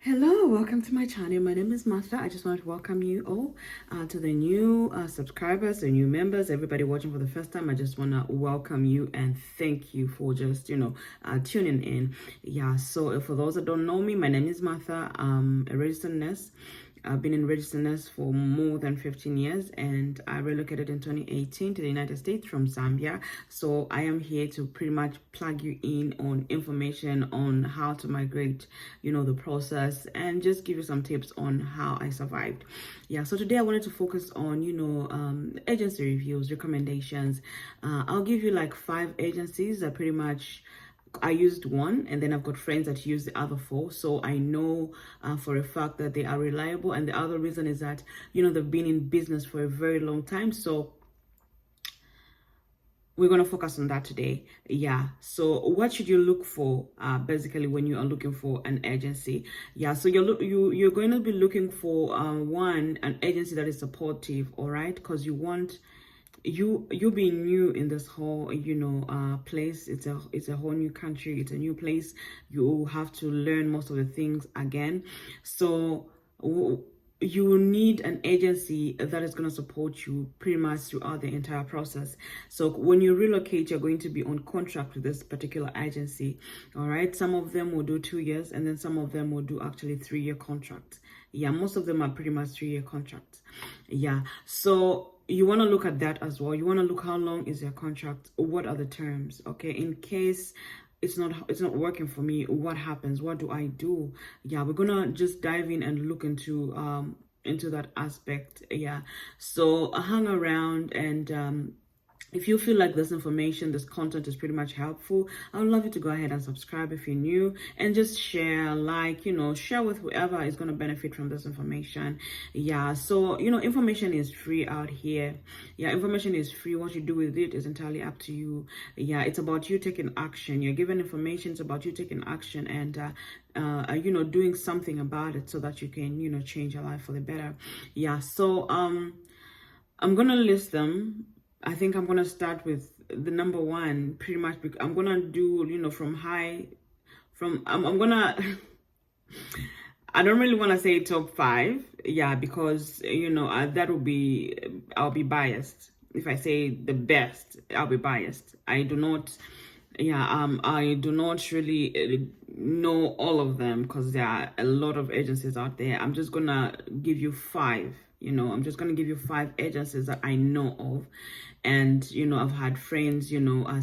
Hello, welcome to my channel. My name is Martha. I just want to welcome you all to the new subscribers, the new members, everybody watching for the first time. I just want to welcome you and thank you for just, tuning in. Yeah, so for those that don't know me, my name is Martha. I'm a registered nurse. I've been in registered nurse for more than 15 years, and I relocated in 2018 to the United States from Zambia. So I am here to pretty much plug you in on information on how to migrate, the process, and just give you some tips on how I survived. Yeah, so today I wanted to focus on, agency reviews, recommendations. I'll give you like 5 agencies that pretty much I used one, and then I've got friends that use the other 4. So I know for a fact that they are reliable. And the other reason is that, they've been in business for a very long time. So we're going to focus on that today. Yeah, so what should you look for basically when you are looking for an agency? Yeah, so you're going to be looking for an agency that is supportive, all right, because you want you being new in this whole place. It's a whole new country, it's a new place. You have to learn most of the things again. So you need an agency that is going to support you pretty much throughout the entire process. So when you relocate, you're going to be on contract with this particular agency, all right? Some of them will do 2 years, and then some of them will do actually 3-year contracts. Yeah, most of them are pretty much 3-year contracts. Yeah, so you want to look at that as well. You want to look how long is your contract, what are the terms, okay? In case it's not working for me, what happens, what do I do? Yeah, we're gonna just dive in and look into that aspect. Yeah, so hang around, and if you feel like this information, this content is pretty much helpful, I would love you to go ahead and subscribe if you're new, and just share, share with whoever is going to benefit from this information. Yeah, so, information is free out here. Yeah, information is free. What you do with it is entirely up to you. Yeah, it's about you taking action. You're given information, it's about you taking action and, doing something about it so that you can, change your life for the better. Yeah, so, I'm going to list them. I think I'm going to start with the number 1, pretty much. I'm going to do, I'm going to, I don't really want to say top 5. Yeah, because, that will be, I'll be biased. If I say the best, I'll be biased. I do not really know all of them because there are a lot of agencies out there. I'm just going to give you 5. I'm just going to give you 5 agencies that I know of. And, I've had friends,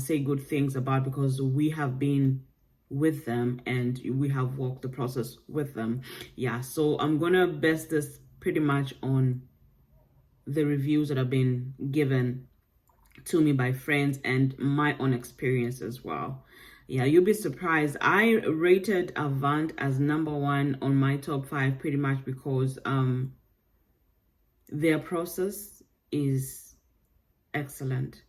say good things about, because we have been with them and we have walked the process with them. Yeah, so I'm going to base this pretty much on the reviews that have been given to me by friends and my own experience as well. Yeah, you'll be surprised. I rated Avant as number 1 on my top 5 pretty much because their process is excellent.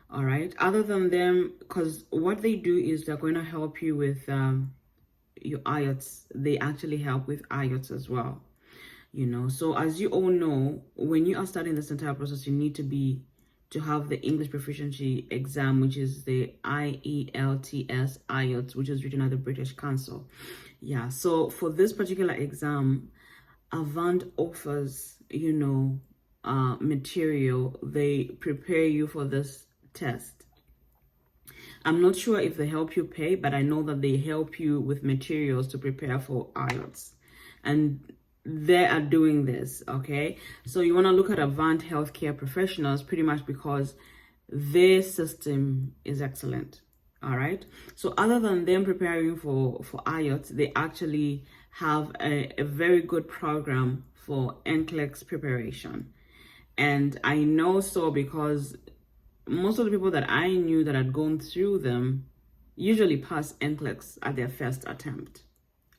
All right, other than them, because what they do is they're going to help you with your IELTS. They actually help with IELTS as well. So as you all know, when you are starting this entire process, you need to have the English proficiency exam, which is the IELTS, which is written at the British Council. Yeah, so for this particular exam, Avant offers, material. They prepare you for this test. I'm not sure if they help you pay, but I know that they help you with materials to prepare for IELTS. And they are doing this, okay? So you want to look at Avant Healthcare Professionals pretty much because their system is excellent, all right? So other than them preparing for IELTS, they actually have a very good program for NCLEX preparation. And I know so because most of the people that I knew that had gone through them usually pass NCLEX at their first attempt.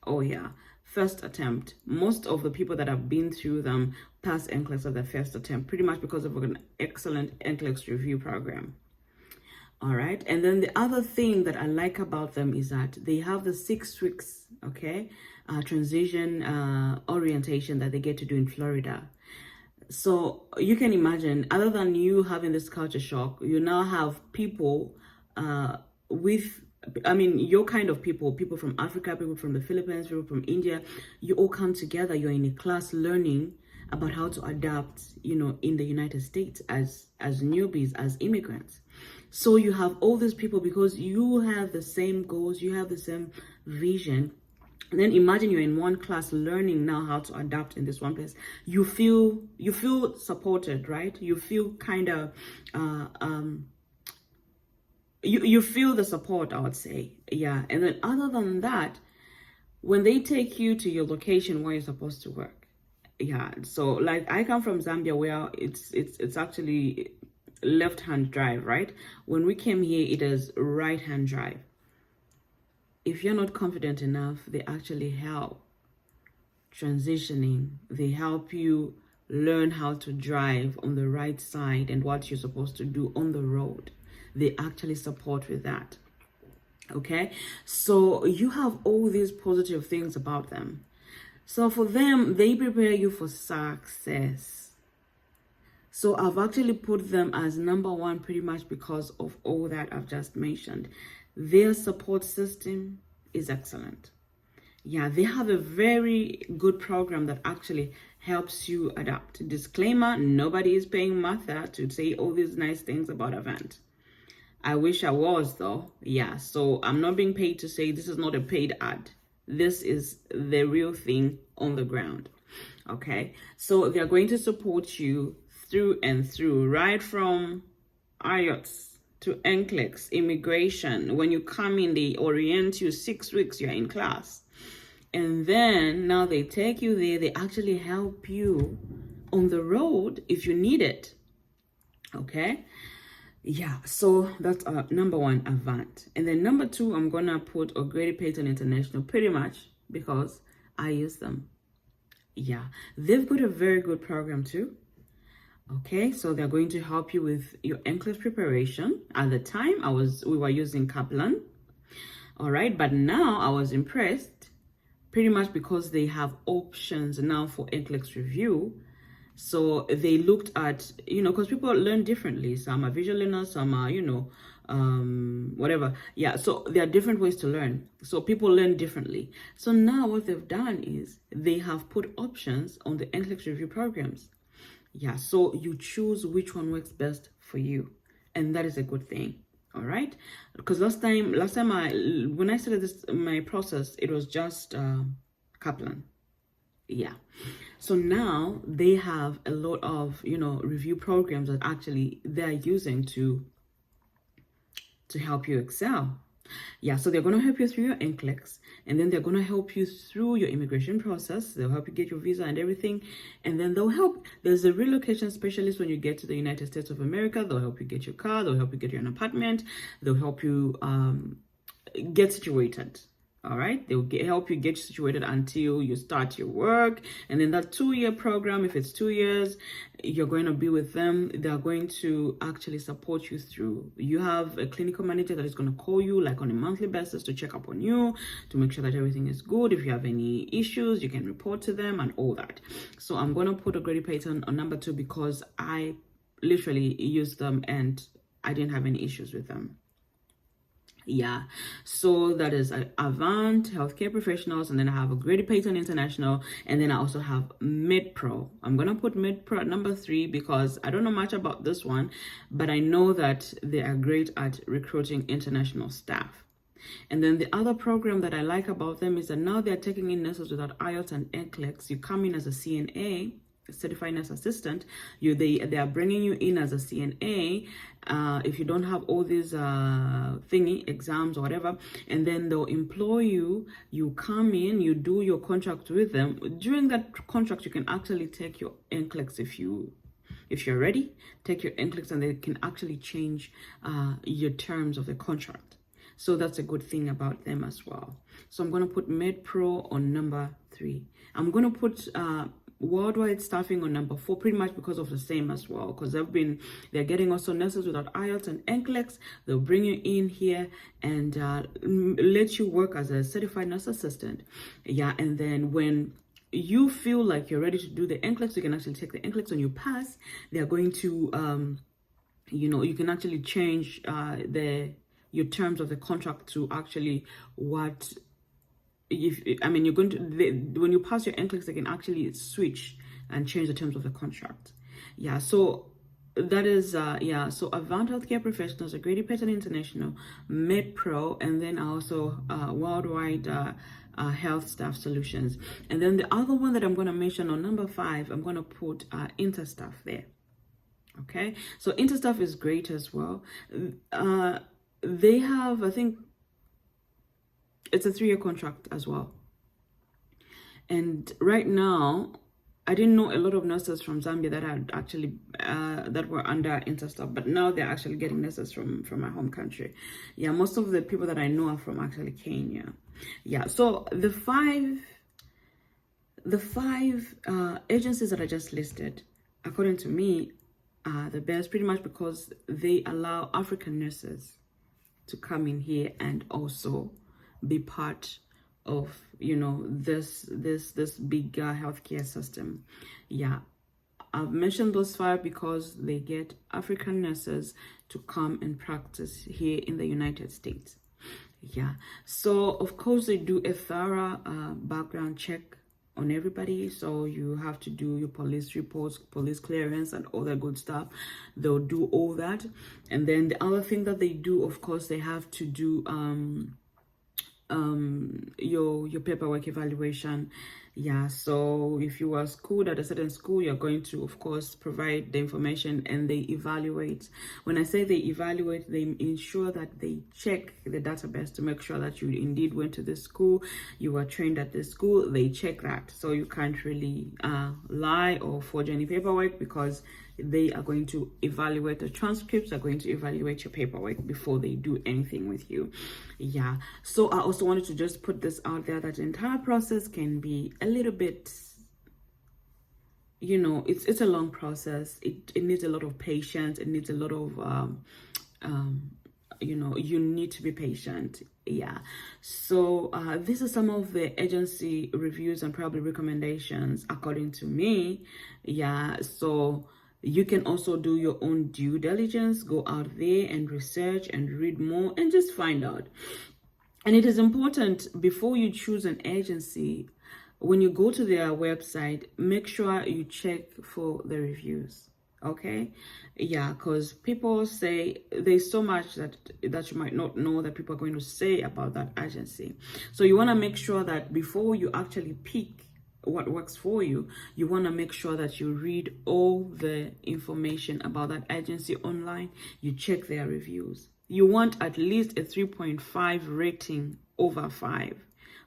Oh yeah, first attempt. Most of the people that have been through them pass NCLEX at their first attempt, pretty much because of an excellent NCLEX review program. All right, and then the other thing that I like about them is that they have the 6 weeks, okay, transition orientation that they get to do in Florida. So you can imagine, other than you having this culture shock, you now have people with I mean, your kind of people from Africa, people from the Philippines, people from India, you all come together. You're in a class learning about how to adapt, in the United States as newbies, as immigrants. So you have all these people because you have the same goals, you have the same vision. And then imagine you're in one class learning now how to adapt in this one place. You feel supported, right? You feel kind of you feel the support, I would say. Yeah. And then other than that, when they take you to your location where you're supposed to work, yeah. So like I come from Zambia where it's actually left-hand drive, right? When we came here, it is right-hand drive. If you're not confident enough, they actually help transitioning. They help you learn how to drive on the right side and what you're supposed to do on the road. They actually support with that. Okay, so you have all these positive things about them. So for them, they prepare you for success. So I've actually put them as number one pretty much because of all that I've just mentioned. Their support system is excellent. Yeah, they have a very good program that actually helps you adapt. Disclaimer, nobody is paying Martha to say all these nice things about Avant. I wish I was though. Yeah, so I'm not being paid to say this is not a paid ad. This is the real thing on the ground. Okay, so they're going to support you through and through, right from IELTS to NCLEX, immigration. When you come in, they orient you 6 weeks, you're in class. And then now they take you there, they actually help you on the road if you need it. Okay? Yeah, so that's number one, Avant. And then number two, I'm gonna put O'Grady Payton International pretty much because I use them. Yeah, they've got a very good program too. Okay, so they're going to help you with your NCLEX preparation. At the time, we were using Kaplan. All right, but now I was impressed pretty much because they have options now for NCLEX review. So they looked at, because people learn differently. Some are visual learners, some are, whatever. Yeah, so there are different ways to learn. So people learn differently. So now what they've done is they have put options on the NCLEX review programs. Yeah, so you choose which one works best for you. And that is a good thing. All right. Because last time when I started my process, it was just Kaplan. Yeah. So now they have a lot of, review programs that actually they're using to help you excel. Yeah, so they're going to help you through your NCLEX, and then they're going to help you through your immigration process. They'll help you get your visa and everything, and then there's a relocation specialist when you get to the United States of America. They'll help you get your car, they'll help you get an apartment, they'll help you get situated. All right, they'll help you get situated until you start your work. And then that 2-year program, if it's 2 years, you're going to be with them. They're going to actually support you through. You have a clinical manager that is going to call you like on a monthly basis to check up on you, to make sure that everything is good. If you have any issues, you can report to them and all that. So I'm going to put O'Grady Payton on number 2 because I literally used them and I didn't have any issues with them. Yeah, so that is Avant Healthcare Professionals, and then I have O'Grady Payton International, and then I also have MedPro. I'm gonna put MedPro at number 3 because I don't know much about this one, but I know that they are great at recruiting international staff. And then the other program that I like about them is that now they're taking in nurses without IELTS and NCLEX. You come in as a CNA, certified nurse assistant. They are bringing you in as a CNA if you don't have all these thingy exams or whatever, and then they'll employ you. You come in, you do your contract with them. During that contract, you can actually take your NCLEX if you're ready. Take your NCLEX, and they can actually change your terms of the contract. So that's a good thing about them as well. So I'm going to put MedPro on number 3. I'm going to put Worldwide Staffing on number 4, pretty much because of the same as well, because they're getting also nurses without IELTS and NCLEX. They'll bring you in here and let you work as a certified nurse assistant. Yeah, and then when you feel like you're ready to do the NCLEX, you can actually take the NCLEX. When you pass, they're going to you can actually change your terms of the contract to actually what, if I mean, you're going to, when you pass your NCLEX, they can actually switch and change the terms of the contract. Yeah, so that is yeah, so Avant Healthcare Professionals, a Grady Patton International, MedPro, and then also Worldwide Health Staff Solutions. And then the other one that I'm going to mention on number 5, I'm going to put Interstaff there. Okay, so Interstaff is great as well. They have, I think it's a 3-year contract as well. And right now, I didn't know a lot of nurses from Zambia that had actually that were under Interstaff, but now they're actually getting nurses from my home country. Yeah, most of the people that I know are from actually Kenya. Yeah, so the five agencies that I just listed, according to me, are the best, pretty much because they allow African nurses to come in here and also be part of, you know, this bigger healthcare system. Yeah, I've mentioned those 5 because they get African nurses to come and practice here in the United States. Yeah, so of course they do a thorough background check on everybody. So you have to do your police reports, police clearance, and all that good stuff. They'll do all that. And then the other thing that they do, of course, they have to do your paperwork evaluation. Yeah, so if you are schooled at a certain school, you're going to, of course, provide the information, and they evaluate. When I say they evaluate, they ensure that they check the database to make sure that you indeed went to this school, you were trained at this school. They check that, so you can't really lie or forge any paperwork, because they are going to evaluate the transcripts, are going to evaluate your paperwork before they do anything with you. Yeah, so I also wanted to just put this out there, that the entire process can be a little bit, you know, it's a long process. It needs a lot of patience. It needs a lot of you know, you need to be patient. Yeah, so these are some of the agency reviews and probably recommendations according to me. Yeah, so you can also do your own due diligence, go out there and research and read more and just find out. And it is important, before you choose an agency, when you go to their website, make sure you check for the reviews. Okay, yeah, because people say there's so much that you might not know that people are going to say about that agency. So you want to make sure that before you actually pick what works for you, you want to make sure that you read all the information about that agency online. You check their reviews. You want at least a 3.5 rating over 5.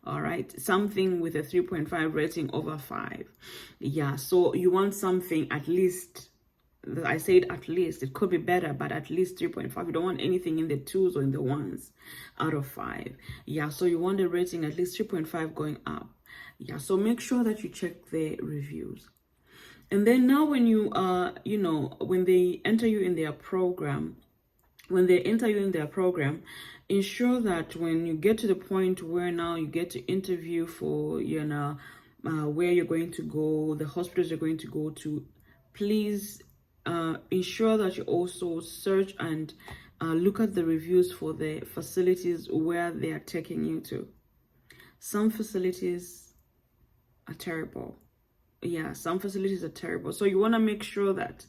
All right, something with a 3.5 rating over 5. Yeah, so you want something at least, I said at least, it could be better, but at least 3.5. You don't want anything in the 2s or in the 1s out of 5. Yeah, so you want a rating at least 3.5 going up. Yeah, so make sure that you check the reviews. And then now when you you know, when they enter you in their program, ensure that when you get to the point where now you get to interview for, you know, where you're going to go, the hospitals you're going to go to, please ensure that you also search and look at the reviews for the facilities where they are taking you to. Some facilities are terrible. Yeah, some facilities are terrible. So you want to make sure that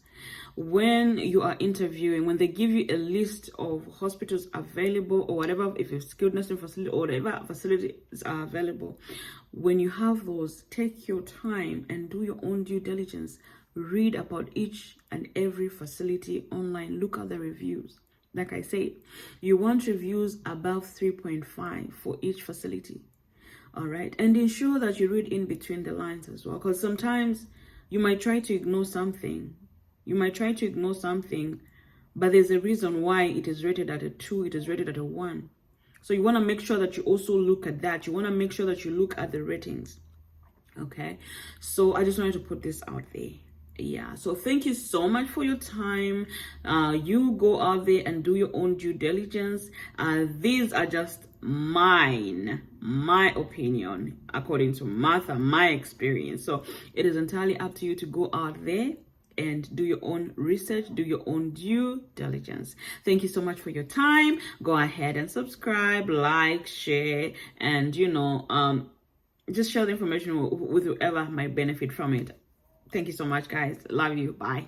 when you are interviewing, when they give you a list of hospitals available or whatever, if it's skilled nursing facility or whatever facilities are available, when you have those, take your time and do your own due diligence. Read about each and every facility online. Look at the reviews. Like I said, you want reviews above 3.5 for each facility. All right, and ensure that you read in between the lines as well, because sometimes you might try to ignore something. But there's a reason why it is rated at a 2, it is rated at a 1. So you want to make sure that you also look at that. You want to make sure that you look at the ratings. Okay, so I just wanted to put this out there. Yeah, so thank you so much for your time. You go out there and do your own due diligence. These are just my opinion, according to Martha, my experience. So it is entirely up to you to go out there and do your own research, do your own due diligence. Thank you so much for your time. Go ahead and subscribe, like, share, and just share the information with whoever might benefit from it. Thank you so much, guys. Love you. Bye.